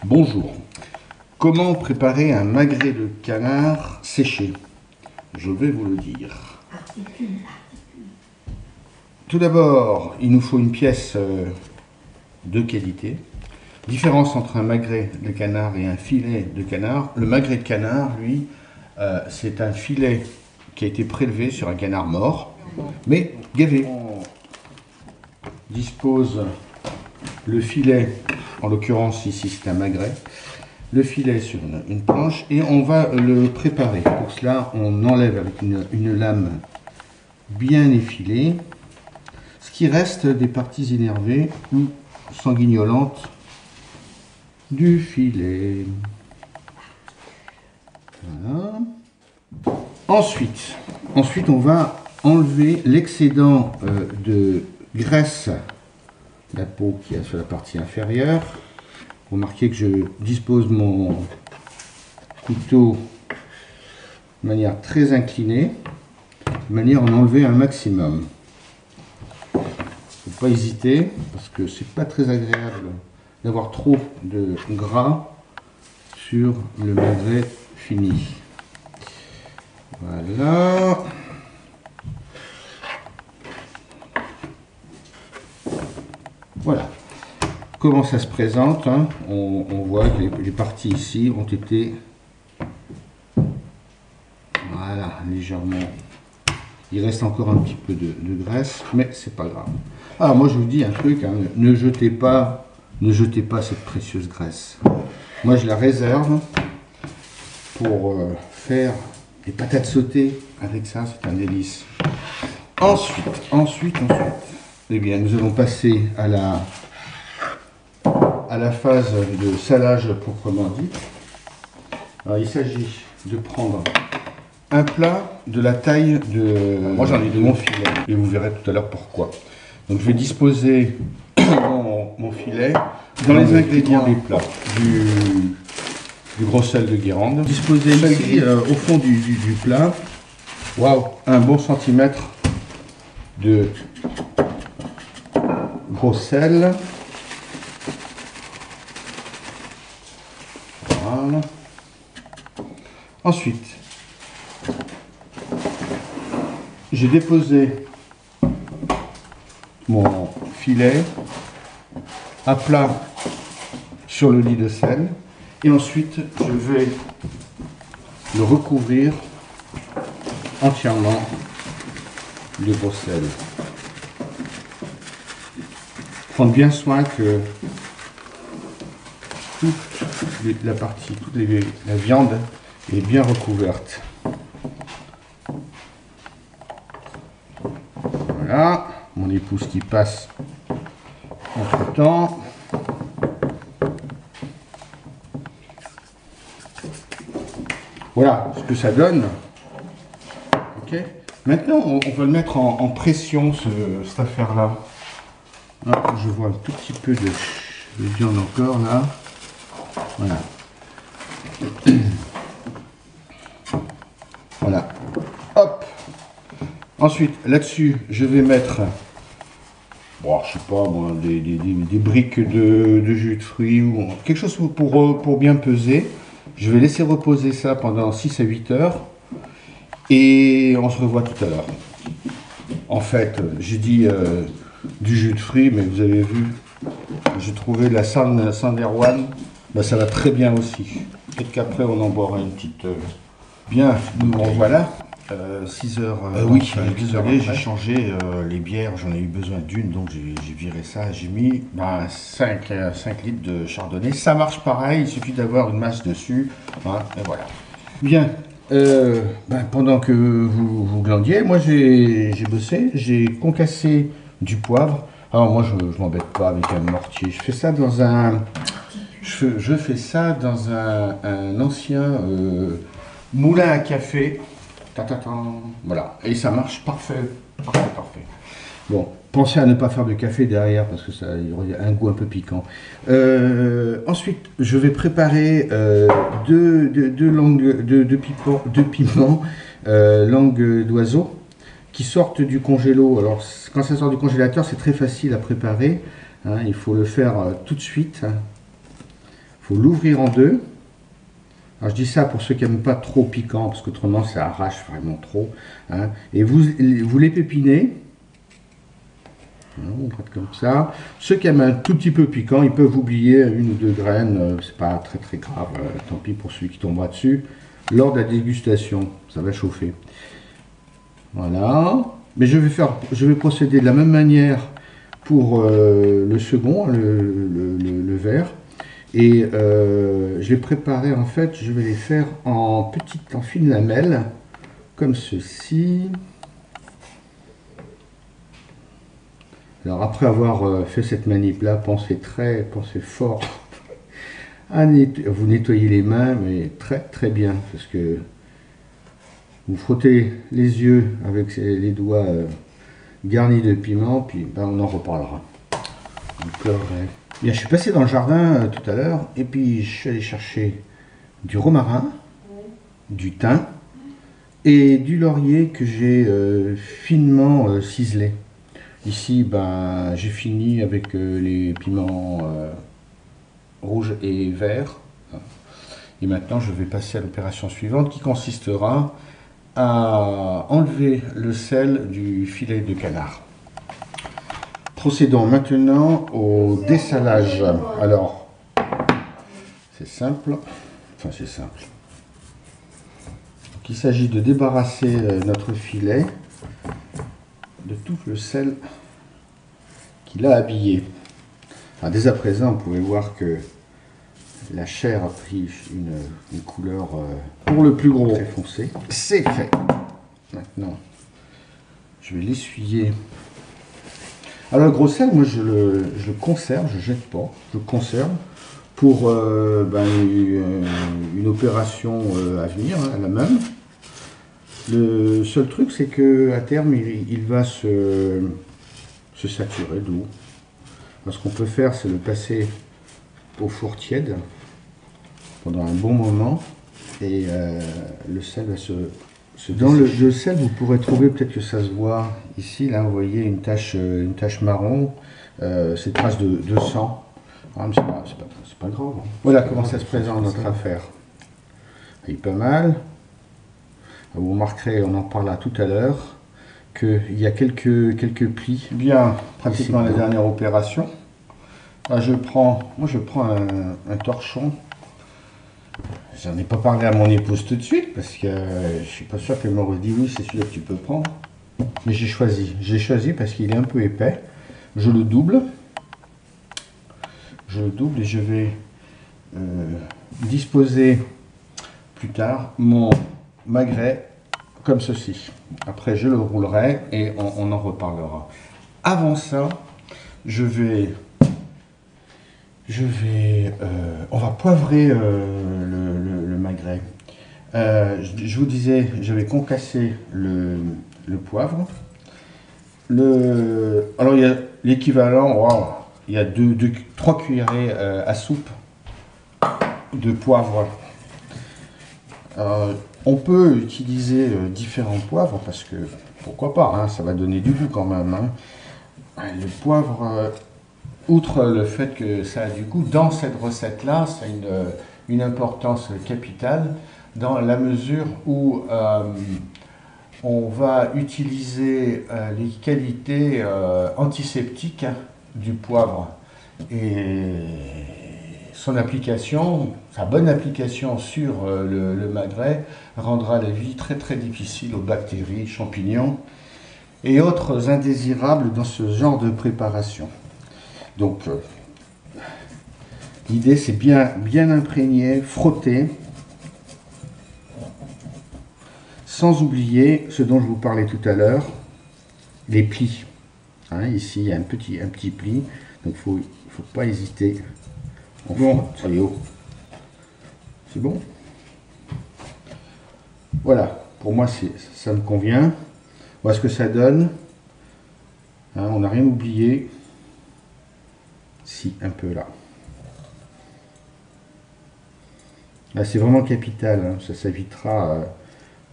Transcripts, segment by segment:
Bonjour. Comment préparer un magret de canard séché? Je vais vous le dire. Tout d'abord, il nous faut une pièce de qualité. Différence entre un magret de canard et un filet de canard. Le magret de canard, lui, c'est un filet qui a été prélevé sur un canard mort, mais gavé. On dispose le filet, en l'occurrence ici c'est un magret, le filet sur une planche et on va le préparer. Pour cela, on enlève avec une lame bien effilée ce qui reste des parties énervées ou sanguignolantes du filet. Voilà. Ensuite, on va enlever l'excédent de graisse, la peau qui est sur la partie inférieure. Remarquez que je dispose mon couteau de manière très inclinée, de manière à en enlever un maximum. Il ne faut pas hésiter parce que c'est pas très agréable d'avoir trop de gras sur le magret fini. Voilà. Voilà. Comment ça se présente, hein? On voit que les parties ici ont été, voilà, légèrement. Il reste encore un petit peu de graisse, mais c'est pas grave. Ah, moi je vous dis un truc, hein, ne jetez pas cette précieuse graisse. Moi je la réserve pour faire des patates sautées avec ça, c'est un délice. Ensuite, eh bien, nous allons passer à la phase de salage proprement dit. Alors, il s'agit de prendre un plat de la taille de, moi j'en ai de mon filet, et vous verrez tout à l'heure pourquoi. Donc je vais disposer mon filet dans les ingrédients des plats, du gros sel de Guérande. Disposer ici au fond du plat, waouh, un bon centimètre de gros sel. Voilà. Ensuite, j'ai déposé mon filet à plat sur le lit de sel et ensuite je vais le recouvrir entièrement de gros sel. Prendre bien soin que toute la viande est bien recouverte. Voilà, mon épouse qui passe entre temps. Voilà ce que ça donne. Ok. Maintenant, on va le mettre en pression, cette affaire-là. Ah, je vois un tout petit peu de viande encore là. Voilà. Voilà. Hop. Ensuite, là-dessus, je vais mettre, bon, je sais pas moi, des briques de jus de fruits ou quelque chose pour bien peser. Je vais laisser reposer ça pendant 6 à 8 heures et on se revoit tout à l'heure. En fait, j'ai dit du jus de fruits, mais vous avez vu, j'ai trouvé de la Sanderwan, ben, ça va très bien aussi. Peut-être qu'après on en boira une petite. Bien, nous revoilà. 6 heures. Oui, désolé, j'ai changé les bières, j'en ai eu besoin d'une, donc j'ai viré ça. J'ai mis 5 litres de chardonnay. Ça marche pareil, il suffit d'avoir une masse dessus. Hein, et voilà. Bien. Pendant que vous glandiez, moi j'ai bossé, j'ai concassé du poivre. Alors moi je m'embête pas avec un mortier. Je fais ça dans un un ancien moulin à café. Voilà, et ça marche parfait. Bon, pensez à ne pas faire de café derrière parce que ça il y a un goût un peu piquant. Ensuite, je vais préparer deux langues de piment, langue d'oiseau, qui sortent du congélo. Alors, quand ça sort du congélateur, c'est très facile à préparer. Hein, il faut le faire tout de suite. Il faut l'ouvrir en deux. Alors je dis ça pour ceux qui n'aiment pas trop piquant, parce qu'autrement ça arrache vraiment trop. Hein. Et vous les pépinez. On traite comme ça. Ceux qui aiment un tout petit peu piquant, ils peuvent oublier une ou deux graines. C'est pas très très grave. Tant pis pour celui qui tombera dessus. Lors de la dégustation, ça va chauffer. Voilà. Mais je vais procéder de la même manière pour le second, le vert. Et je vais préparer, en fait, je vais les faire en fines lamelles, comme ceci. Alors après avoir fait cette manip-là, pensez fort à vous nettoyer les mains, mais très très bien, parce que vous frottez les yeux avec les doigts garnis de piment, puis ben, on en reparlera. Bien, je suis passé dans le jardin tout à l'heure, et puis je suis allé chercher du romarin, du thym et du laurier que j'ai finement ciselé. Ici, ben, j'ai fini avec les piments rouges et verts. Et maintenant, je vais passer à l'opération suivante qui consistera à enlever le sel du filet de canard. Procédons maintenant au dessalage. Alors, c'est simple. Enfin, c'est simple. Donc, il s'agit de débarrasser notre filet de tout le sel qu'il a habillé. Alors, dès à présent, vous pouvez voir que la chair a pris une couleur pour le plus gros très foncé. C'est fait. Maintenant, je vais l'essuyer. Alors le gros sel, moi je le conserve, je jette pas, je conserve pour une opération à venir, hein, la même. Le seul truc, c'est que à terme, il va se saturer d'eau. Ce qu'on peut faire, c'est le passer au four tiède pendant un bon moment et le sel va se dans le sel, vous pourrez trouver, peut-être que ça se voit ici, là, vous voyez une tache marron, ces traces de sang. Ah, mais c'est pas grave. Hein. Voilà comment ça se présente notre affaire. Il est pas mal. Vous remarquerez, on en parlera tout à l'heure, qu'il y a quelques plis. Bien, pratiquement la dernière opération. Là, je prends un torchon. J'en ai pas parlé à mon épouse tout de suite parce que je suis pas sûr qu'elle m'aurait dit oui, c'est celui-là que tu peux prendre. Mais j'ai choisi parce qu'il est un peu épais. Je le double et je vais disposer plus tard mon magret comme ceci. Après, je le roulerai et on en reparlera. Avant ça, on va poivrer le magret. Je vous disais, je vais concasser le poivre. Alors il y a l'équivalent, wow, il y a 3 cuillerées à soupe de poivre. On peut utiliser différents poivres parce que pourquoi pas, hein, ça va donner du goût quand même. Hein. Le poivre, outre le fait que ça a du goût, dans cette recette-là, ça a une importance capitale dans la mesure où on va utiliser les qualités antiseptiques du poivre et son application, sa bonne application sur le magret rendra la vie très très difficile aux bactéries, champignons et autres indésirables dans ce genre de préparation. Donc l'idée c'est bien imprégner, frotter, sans oublier ce dont je vous parlais tout à l'heure, les plis. Hein, ici il y a un petit pli, donc il faut pas hésiter. Bon, allez haut. C'est bon. Voilà, pour moi ça me convient. Voilà ce que ça donne. Hein, on n'a rien oublié. Si, un peu là. Là c'est vraiment capital, hein. Ça s'évitera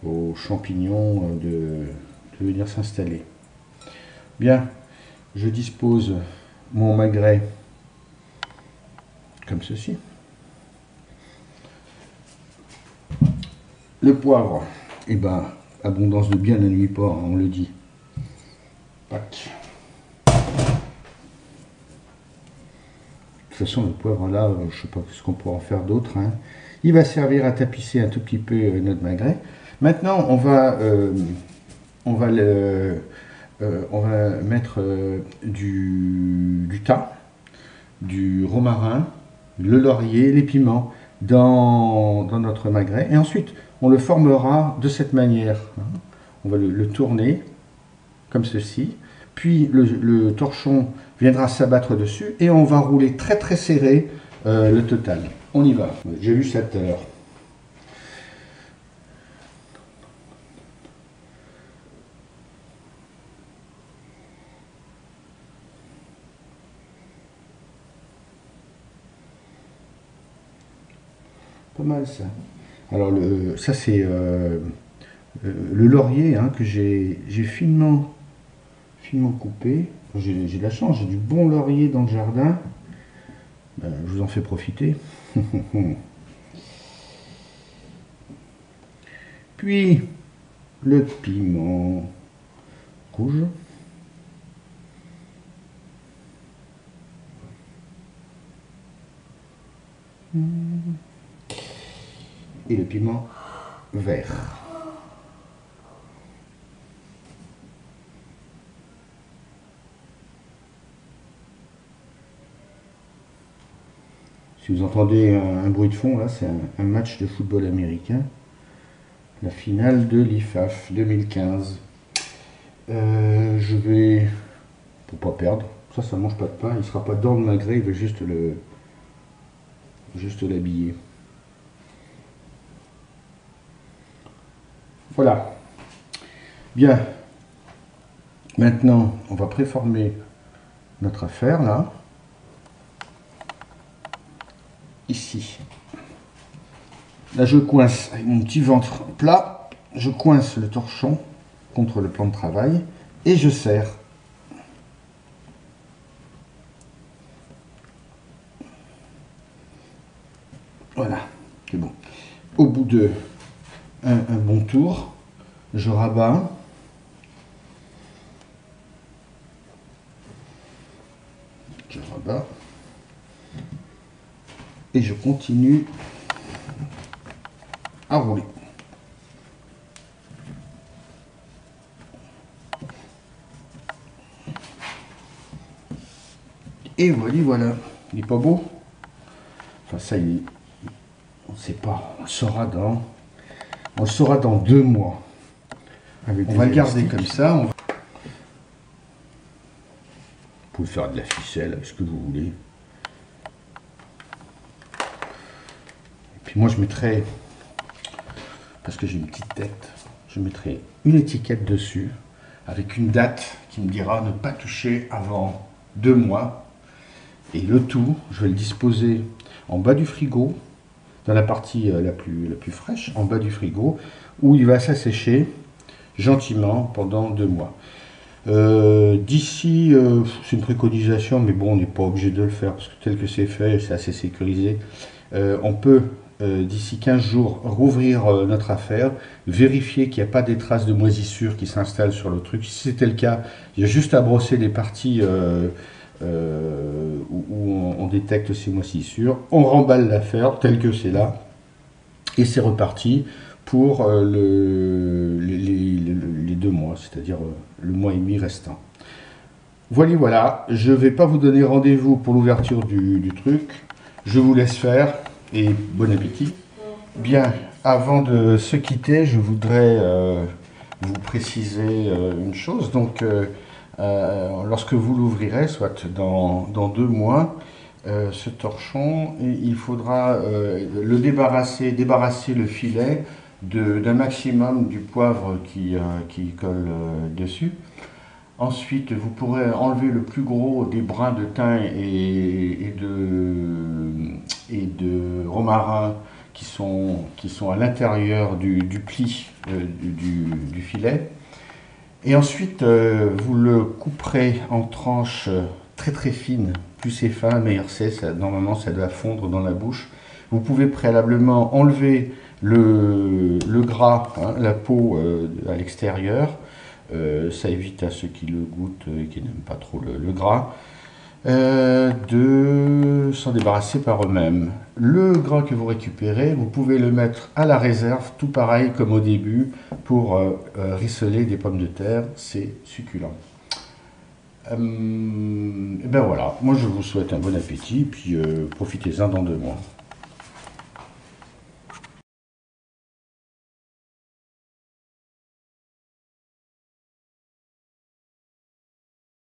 aux champignons de venir s'installer. Bien, je dispose mon magret comme ceci. Le poivre, eh ben, abondance de bien ne nuit pas, hein, on le dit. Pac. De toute façon, le poivre là, je ne sais pas ce qu'on pourra en faire d'autre. Hein. Il va servir à tapisser un tout petit peu notre magret. Maintenant, on va mettre du thym, du romarin, le laurier, les piments dans notre magret. Et ensuite, on le formera de cette manière. On va le tourner comme ceci. Puis le torchon viendra s'abattre dessus et on va rouler très très serré le total. On y va. J'ai vu ça tout à l'heure. Pas mal ça. Alors ça c'est le laurier hein, que j'ai finement coupé. J'ai de la chance, j'ai du bon laurier dans le jardin. Ben, je vous en fais profiter. Puis le piment rouge. Et le piment vert. Si vous entendez un bruit de fond, là, c'est un match de football américain. La finale de l'IFAF 2015. Je vais, pour pas perdre, ça mange pas de pain, il sera pas dans le magret, il va juste l'habiller. Voilà. Bien. Maintenant, on va préformer notre affaire là. Ici. Là, je coince avec mon petit ventre plat, je coince le torchon contre le plan de travail et je serre. Voilà, c'est bon. Au bout de un bon tour, je rabats. Je rabats. Et je continue à rouler. Et voilà. Il est pas beau? Enfin ça il est... On ne sait pas. On le saura dans 2 mois. On va le garder comme ça. Vous pouvez faire de la ficelle avec ce que vous voulez. Moi je mettrai, parce que j'ai une petite tête, je mettrai une étiquette dessus avec une date qui me dira ne pas toucher avant 2 mois. Et le tout, je vais le disposer en bas du frigo, dans la partie la plus fraîche, en bas du frigo, où il va s'assécher gentiment pendant 2 mois. D'ici, c'est une préconisation, mais bon, on n'est pas obligé de le faire, parce que tel que c'est fait, c'est assez sécurisé. On peut d'ici 15 jours rouvrir notre affaire, vérifier qu'il n'y a pas des traces de moisissure qui s'installent sur le truc. Si c'était le cas, il y a juste à brosser les parties où on détecte ces moisissures. On remballe l'affaire tel que c'est là et c'est reparti pour les 2 mois, c'est-à-dire le mois et demi restant. Voilà, je ne vais pas vous donner rendez-vous pour l'ouverture du truc. Je vous laisse faire. Et bon appétit. Bien, avant de se quitter, je voudrais vous préciser une chose. Donc, lorsque vous l'ouvrirez, soit dans 2 mois, ce torchon, il faudra le débarrasser le filet d'un maximum du poivre qui colle dessus. Ensuite, vous pourrez enlever le plus gros des brins de thym et de romarin qui sont à l'intérieur du pli du filet. Et ensuite, vous le couperez en tranches très très fines. Plus c'est fin, meilleur c'est. Normalement, ça doit fondre dans la bouche. Vous pouvez préalablement enlever le gras, hein, la peau à l'extérieur. Ça évite à ceux qui le goûtent et qui n'aiment pas trop le gras de s'en débarrasser par eux-mêmes. Le gras que vous récupérez, vous pouvez le mettre à la réserve, tout pareil comme au début, pour rissoler des pommes de terre, c'est succulent. Et ben voilà, moi je vous souhaite un bon appétit, puis profitez-en dans 2 mois.